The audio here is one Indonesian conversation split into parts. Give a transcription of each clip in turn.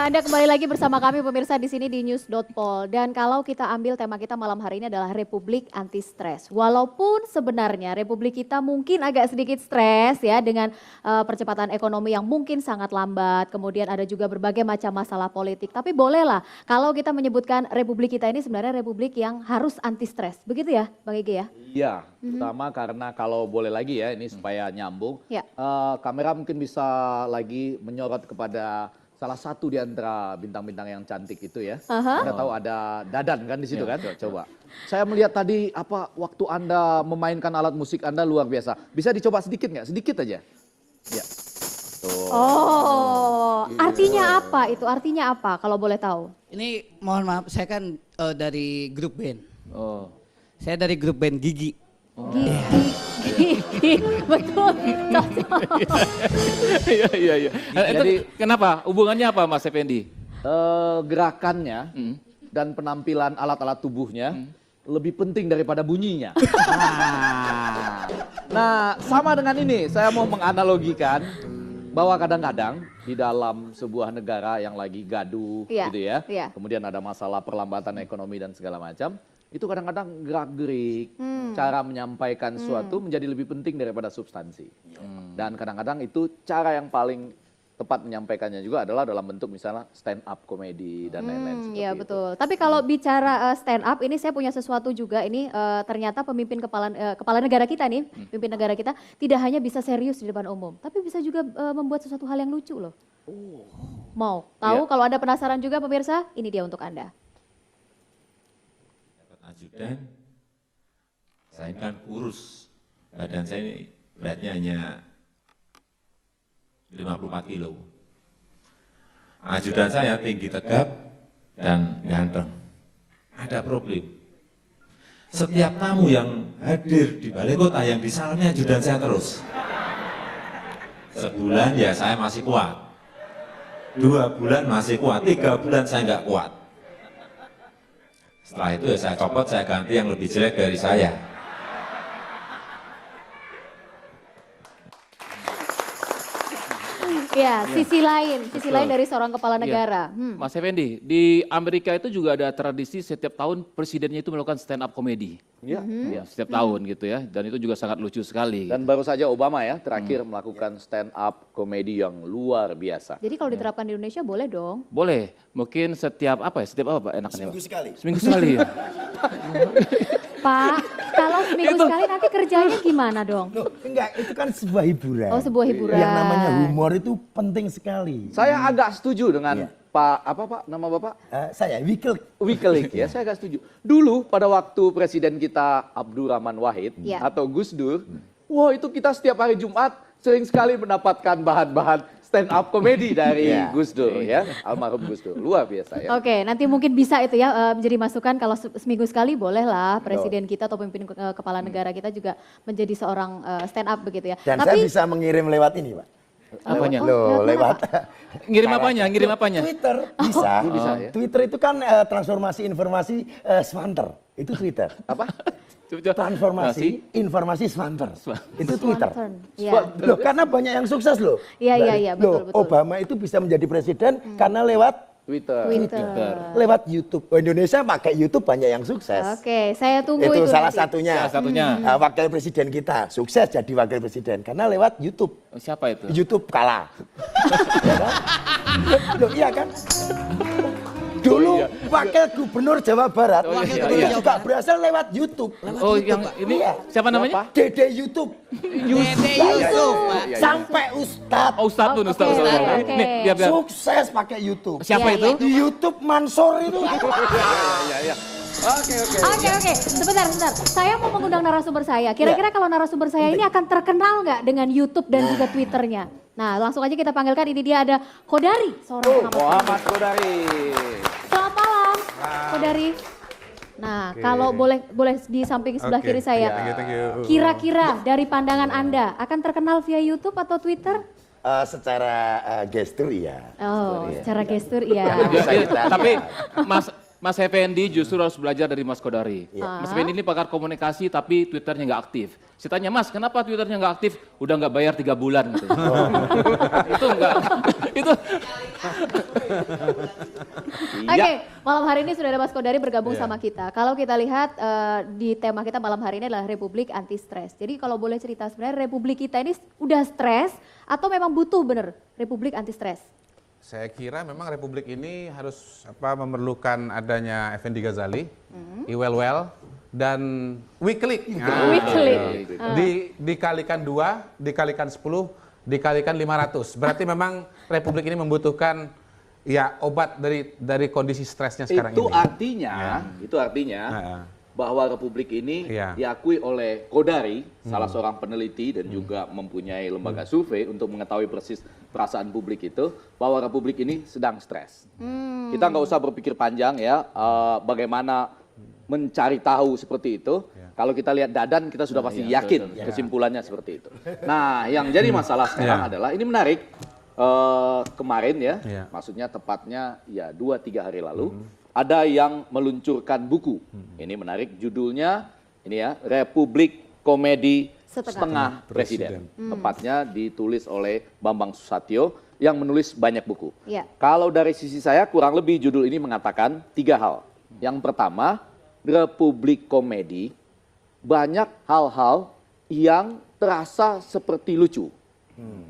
Anda kembali lagi bersama kami pemirsa di sini di News.pol. Dan kalau kita ambil tema kita malam hari ini adalah Republik Anti Stres. Walaupun sebenarnya Republik kita mungkin agak sedikit stres ya dengan percepatan ekonomi yang mungkin sangat lambat. Kemudian ada juga berbagai macam masalah politik. Tapi bolehlah kalau kita menyebutkan Republik kita ini sebenarnya Republik yang harus anti stres. Begitu ya Bang Ege ya? Iya, terutama karena kalau boleh lagi ya ini supaya nyambung. Ya. Kamera mungkin bisa lagi menyorot kepada salah satu di antara bintang-bintang yang cantik itu ya. Anda tahu ada Dadan kan di situ kan? Coba. Saya melihat tadi waktu Anda memainkan alat musik Anda luar biasa. Bisa dicoba sedikit nggak? Sedikit aja. Ya. Tuh. Oh, artinya apa itu? Artinya apa kalau boleh tahu? Ini mohon maaf, saya kan dari grup band. Oh. Saya dari grup band Gigi. Gigi, betul, cocok. Iya. Jadi Kenapa? Hubungannya apa Mas Effendi? gerakannya dan penampilan alat-alat tubuhnya lebih penting daripada bunyinya. Nah, sama dengan ini, saya mau menganalogikan bahwa kadang-kadang di dalam sebuah negara yang lagi gaduh Iya, gitu ya, iya. kemudian ada masalah perlambatan ekonomi dan segala macam, itu kadang-kadang gerak-gerik, cara menyampaikan sesuatu menjadi lebih penting daripada substansi. Dan kadang-kadang itu cara yang paling tepat menyampaikannya juga adalah dalam bentuk misalnya stand up komedi dan lain-lain seperti Iya itu. betul. Tapi kalau bicara stand up, ini saya punya sesuatu juga. Ini ternyata pemimpin kepala negara kita nih, pemimpin negara kita tidak hanya bisa serius di depan umum, tapi bisa juga membuat sesuatu hal yang lucu loh. Mau tahu? Iya. Kalau Anda penasaran juga pemirsa, ini dia untuk Anda. Ajudan, saya kan kurus, badan saya ini beratnya hanya 54 kilo. Ajudan saya tinggi tegap dan ganteng. Ada problem. Setiap tamu yang hadir di balai kota yang disalami ajudan saya terus. Sebulan ya saya masih kuat. 2 bulan masih kuat, 3 bulan saya nggak kuat. Setelah itu ya saya copot, saya ganti yang lebih jelek dari saya. Ya, sisi lain dari seorang kepala negara. Mas Effendi, di Amerika itu juga ada tradisi setiap tahun presidennya itu melakukan stand up komedi. Iya. Ya, setiap tahun gitu ya. Dan itu juga sangat lucu sekali. Dan baru saja Obama ya terakhir melakukan stand up komedi yang luar biasa. Jadi kalau diterapkan di Indonesia boleh dong. Boleh, mungkin setiap apa ya? Setiap apa Pak enaknya? Seminggu sekali. Seminggu sekali ya. Pak, kalau seminggu sekali nanti kerjanya gimana dong? Loh, enggak, itu kan sebuah hiburan. Oh, sebuah hiburan. Yang namanya humor itu penting sekali. Saya agak setuju dengan Iya. Pak, nama Bapak? Saya Wikileaks ya, saya agak setuju. Dulu pada waktu presiden kita Abdurrahman Wahid Iya. atau Gus Dur, wah itu kita setiap hari Jumat sering sekali mendapatkan bahan-bahan stand up komedi dari Iya. Gus Dur ya, almarhum Gus Dur, luar biasa ya. Oke, nanti mungkin bisa itu ya menjadi masukan kalau seminggu sekali bolehlah presiden kita atau pemimpin kepala negara kita juga menjadi seorang stand up begitu ya. Dan saya bisa mengirim lewat ini, Pak. Apanya? Lewat Ngirim apanya? Ngirim apanya? Twitter bisa. bisa ya? Twitter itu kan transformasi informasi swanter. Itu Twitter. Apa? Transformasi informasi swanter. Itu Twitter. Iya. Loh, karena banyak yang sukses loh. Iya, betul, Loh, betul. Obama itu bisa menjadi presiden karena lewat Twitter. lewat YouTube. Indonesia pakai YouTube banyak yang sukses. Oke, saya tunggu itu. Itu salah nanti. satunya. Salah satunya. Wakil presiden kita sukses jadi wakil presiden karena lewat YouTube. Siapa itu? YouTube kalah. Ya kan? Loh, iya kan? Dulu wakil gubernur Jawa Barat juga berasal lewat YouTube. Oh, yang ini Iya. siapa namanya? Dede YouTube. Dede Yusuf, Pak. Sampai Ustadz Oh, Ustadz tuh, Oke, Ustadz. oke. Nih, biar. sukses pakai YouTube. Siapa Iya, itu? Di YouTube Mansur itu. Oke. Sebentar. Saya mau mengundang narasumber saya. Kira-kira kalau narasumber saya ini akan terkenal nggak dengan YouTube dan juga Twitternya? Nah, langsung aja kita panggilkan. Ini dia ada Kodari, seorang Muhammad Kodari. Selamat malam, Kodari. Nah, kalau boleh di samping sebelah kiri saya. Thank you. Kira-kira dari pandangan Anda akan terkenal via YouTube atau Twitter? Secara gestur ya. Oh, secara gestur iya. Bisa kita Tapi lihat. Mas Effendi justru harus belajar dari Mas Kodari. Mas Effendi ini pakar komunikasi tapi Twitternya nggak aktif. Saya tanya, Mas, kenapa Twitternya nggak aktif? Udah nggak bayar 3 bulan. Gitu. Itu enggak, itu. Oke, malam hari ini sudah ada Mas Kodari bergabung sama kita. Kalau kita lihat di tema kita malam hari ini adalah Republik Anti Stres. Jadi kalau boleh cerita sebenarnya Republik kita ini udah stres atau memang butuh bener Republik Anti Stres? Saya kira memang Republik ini harus memerlukan adanya Effendi Ghazali, Iwelwel, dan Wiklik. Wiklik. Dikalikan 2, dikalikan 10, dikalikan 500. Berarti memang Republik ini membutuhkan ya obat dari kondisi stresnya sekarang Itu ini. artinya bahwa Republik ini diakui oleh Kodari, salah seorang peneliti dan juga mempunyai lembaga survei untuk mengetahui persis perasaan publik itu, bahwa Republik ini sedang stres. Kita nggak usah berpikir panjang ya, bagaimana mencari tahu seperti itu. Kalau kita lihat Dadan, kita sudah pasti yakin kesimpulannya seperti itu. Nah, yang jadi masalah sekarang adalah, ini menarik, kemarin ya, maksudnya tepatnya ya 2-3 hari lalu, ada yang meluncurkan buku. Ini menarik, judulnya ini ya, Republik Komedi Setengah Presiden. Tepatnya ditulis oleh Bambang Susatyo yang menulis banyak buku. Kalau dari sisi saya kurang lebih judul ini mengatakan 3 hal. Yang pertama, Republik Komedi banyak hal-hal yang terasa seperti lucu.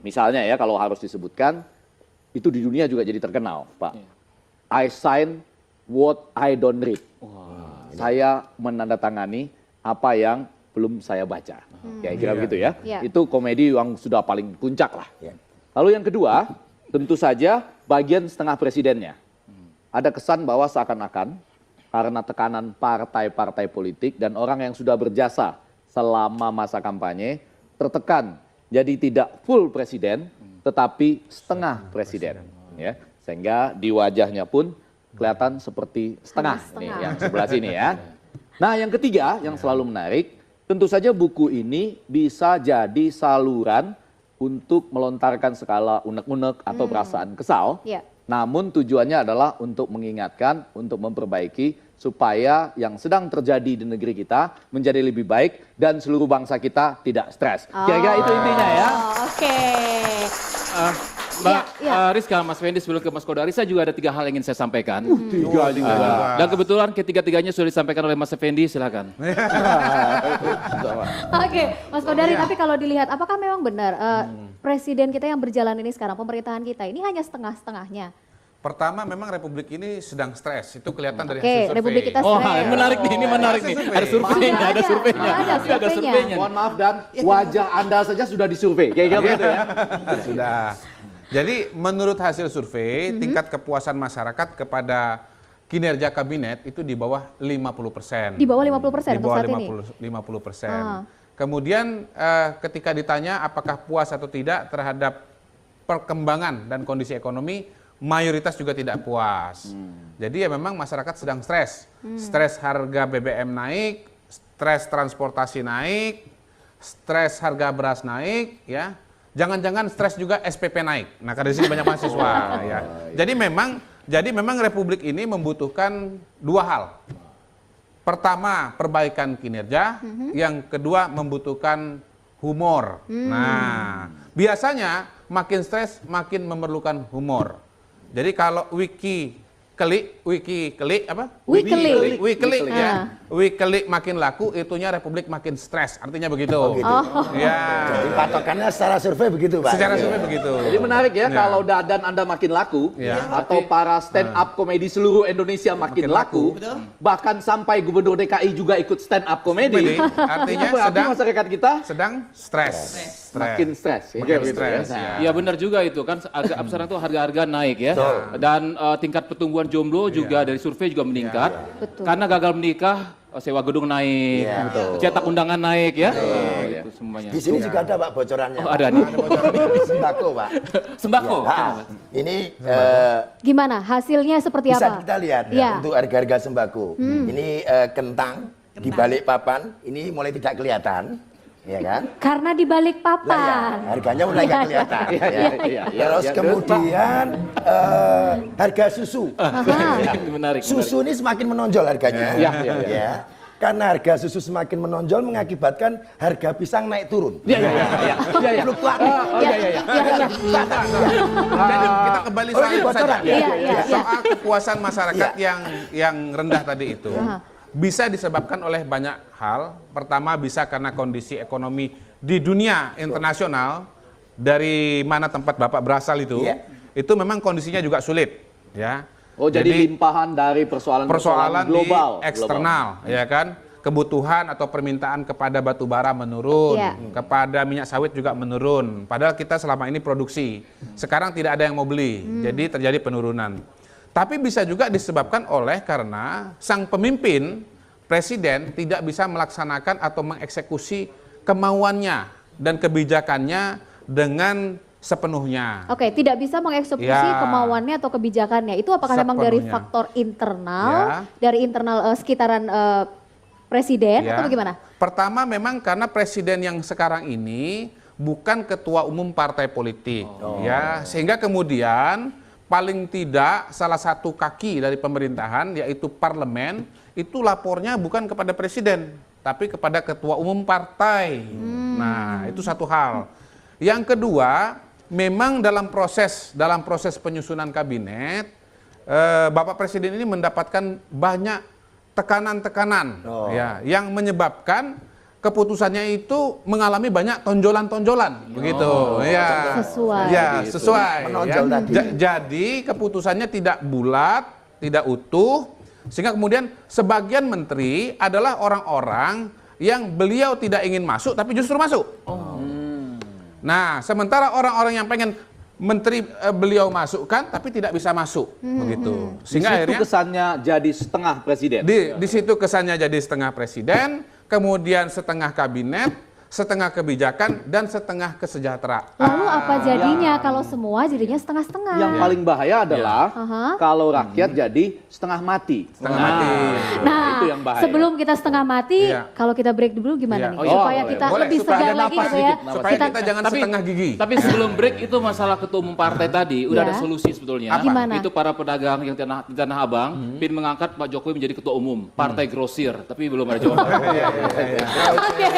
Misalnya ya, kalau harus disebutkan, itu di dunia juga jadi terkenal, Pak. I sign what I don't read. Saya menandatangani apa yang belum saya baca. Kira-kira begitu ya. Itu komedi yang sudah paling puncak lah. Lalu yang kedua, tentu saja bagian setengah presidennya. Ada kesan bahwa seakan-akan karena tekanan partai-partai politik dan orang yang sudah berjasa selama masa kampanye tertekan. Jadi tidak full presiden, tetapi setengah presiden. Ya. Sehingga di wajahnya pun kelihatan seperti setengah. Nih, yang sebelah sini ya. Nah, yang ketiga yang selalu menarik, tentu saja buku ini bisa jadi saluran untuk melontarkan segala unek-unek atau perasaan kesal. Namun tujuannya adalah untuk mengingatkan, untuk memperbaiki supaya yang sedang terjadi di negeri kita menjadi lebih baik dan seluruh bangsa kita tidak stres. Kira-kira itu intinya ya. Oke. Mbak Rizka, Mas Fendi, sebelum ke Mas Kodari, saya juga ada 3 hal yang ingin saya sampaikan. Dan kebetulan ketiga-tiganya sudah disampaikan oleh Mas Fendi, silakan. Oke, Mas Kodari, tapi kalau dilihat apakah memang benar presiden kita yang berjalan ini sekarang, pemerintahan kita ini hanya setengah-setengahnya? Pertama, memang Republik ini sedang stres. Itu kelihatan dari hasil survei. Republik kita Oh, stres. menarik nih, ini menarik nih. Ada surveinya, ada surveinya. Ada surveinya. Mohon maaf dan wajah Anda saja sudah disurvei. Kira-kira begitu ya. Sudah. Jadi menurut hasil survei, tingkat kepuasan masyarakat kepada kinerja kabinet itu di bawah 50%. Di bawah 50% Di untuk bawah saat ini? 50%. Kemudian ketika ditanya apakah puas atau tidak terhadap perkembangan dan kondisi ekonomi, mayoritas juga tidak puas. Jadi ya memang masyarakat sedang stres. Stres harga BBM naik, stres transportasi naik, stres harga beras naik, ya. Jangan-jangan stres juga SPP naik. Nah, karena di sini banyak mahasiswa, ya. Jadi memang Republik ini membutuhkan 2 hal. Pertama, perbaikan kinerja. Yang kedua, membutuhkan humor. Nah, biasanya makin stres makin memerlukan humor. Jadi kalau Wiklik ya. Wiklik makin laku, itunya Republik makin stres. Artinya begitu. Ya. Jadi patokannya secara survei begitu, Pak. Secara survei begitu. Jadi menarik ya, kalau Dadan Anda makin laku, atau para stand up komedi seluruh Indonesia makin laku, bahkan sampai Gubernur DKI juga ikut stand up komedi, artinya berarti masyarakat kita sedang stres. makin stres. Makin stres, Iya benar juga itu kan, agak sekarang tuh harga-harga naik ya. Dan tingkat pertumbuhan jomblo juga dari survei juga meningkat. Karena gagal menikah, sewa gedung naik, cetak undangan naik ya. Itu semuanya. Di sini juga ada, Pak, bocorannya. Oh, ada nih. Sembako, Pak. Sembako. Ini Gimana? Hasilnya seperti bisa apa? kita lihat ya, untuk harga-harga sembako. Ini kentang di balik papan, ini mulai tidak kelihatan. Ya kan? Karena di balik Lah ya, papan. harganya mulai nggak kelihatan. Terus kemudian harga susu. Menarik. Susu ini semakin menonjol harganya. Ya. karena harga susu semakin menonjol mengakibatkan harga pisang naik turun. Iya. Fluktuatif. Jadi kita kembali Oh, ini saja bocoran. soal kepuasan masyarakat yang rendah tadi itu. Bisa disebabkan oleh banyak hal. Pertama bisa karena kondisi ekonomi di dunia internasional dari mana tempat Bapak berasal itu. Itu memang kondisinya juga sulit, ya. Oh, jadi limpahan dari persoalan global, di eksternal, ya kan? Kebutuhan atau permintaan kepada batu bara menurun, kepada minyak sawit juga menurun. Padahal kita selama ini produksi. Sekarang tidak ada yang mau beli, jadi terjadi penurunan. Tapi bisa juga disebabkan oleh karena sang pemimpin, presiden tidak bisa melaksanakan atau mengeksekusi kemauannya dan kebijakannya dengan sepenuhnya. Oke, tidak bisa mengeksekusi kemauannya atau kebijakannya. Itu apakah memang dari faktor internal, dari internal sekitaran presiden atau bagaimana? Pertama memang karena presiden yang sekarang ini bukan ketua umum partai politik, sehingga kemudian paling tidak salah satu kaki dari pemerintahan yaitu parlemen itu lapornya bukan kepada presiden, tapi kepada ketua umum partai. Nah, itu satu hal. Yang kedua, memang dalam proses penyusunan kabinet, Bapak Presiden ini mendapatkan banyak tekanan-tekanan, yang menyebabkan keputusannya itu mengalami banyak tonjolan-tonjolan, begitu. Sesuai. Jadi keputusannya tidak bulat, tidak utuh, sehingga kemudian sebagian menteri adalah orang-orang yang beliau tidak ingin masuk, tapi justru masuk. Nah, sementara orang-orang yang pengen menteri beliau masukkan tapi tidak bisa masuk, begitu. Sehingga akhirnya kesannya jadi setengah presiden. Di situ kesannya jadi setengah presiden, kemudian setengah kabinet, setengah kebijakan, dan setengah kesejahteraan. Lalu apa jadinya kalau semua jadinya setengah-setengah? Yang paling bahaya adalah kalau rakyat jadi setengah mati. Nah, itu yang bahaya. Sebelum kita setengah mati, kalau kita break dulu gimana nih? Supaya kita lebih segar lagi gitu ya. Supaya kita jangan setengah gigi. Tapi sebelum break itu masalah ketua umum partai tadi, udah ada solusi sebetulnya. Gimana? Itu para pedagang yang di Tanah Abang, ingin mengangkat Pak Jokowi menjadi ketua umum partai grosir, tapi belum ada jawaban. Oke.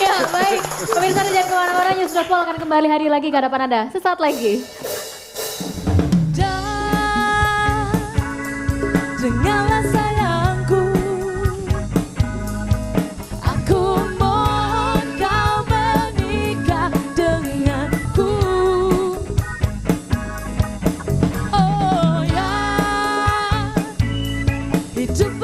Ya baik, pemirsa jangan kemana-mana, News.pol akan kembali hari lagi ke hadapan Anda sesaat lagi. Dengarlah sayangku, aku mohon kau menikah denganku. Oh ya, hidup